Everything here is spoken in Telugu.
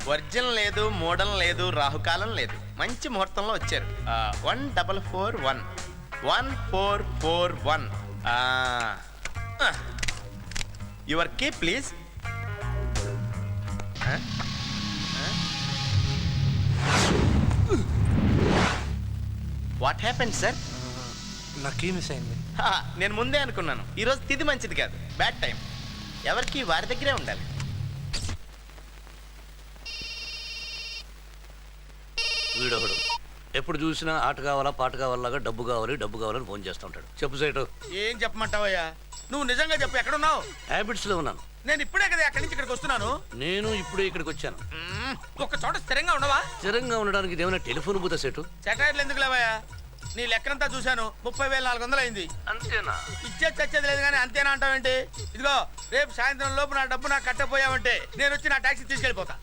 వర్జన్ లేదు, మోడల్ లేదు, రాహుకాలం లేదు. మంచి ముహూర్తంలో వచ్చారు. 1441 1441. Your key please. What happened sir? నా కీ మిస్ అయింది. నేను ముందే అనుకున్నాను. ఈరోజు తిథి మంచిది కాదు, బ్యాడ్ టైం. ఎవరికి వారి దగ్గరే ఉండాలి. వీడొకడు ఎప్పుడు చూసినా ఆట కావాలా పాట కావాలాగా డబ్బు కావాలని ఫోన్ చేస్తూ ఉంటాడు. చెప్పు సేటు. ఏం చెప్పమంటావయ్యా? నువ్వు నిజంగా చెప్పు, ఎక్కడున్నావు? హ్యాబిట్స్ లో ఉన్నాను. నేను ఇప్పుడే కదా అక్కడి నుంచి ఇక్కడికి వస్తున్నాను. నేను ఇప్పుడే ఇక్కడికి వచ్చాను. ఒక చోట స్థిరంగా ఉండవా? స్థిరంగా ఉండడానికి ఇదేమైనా టెలిఫోన్ బూతా సేటు? సెటైర్లు ఎందుకు లేవయ్యా? నీ లెక్కనంతా చూశాను, 30,400 అయింది. అంతేనా? ఇచ్చేది చచ్చేది లేదు కానీ అంతేనా అంటావేంటి? ఇదిగో రేపు సాయంత్రం లోపు నా డబ్బు నాకు కట్టపోయావంటే నేను వచ్చి నా టాక్సీ తీసుకెళ్ళిపోతా.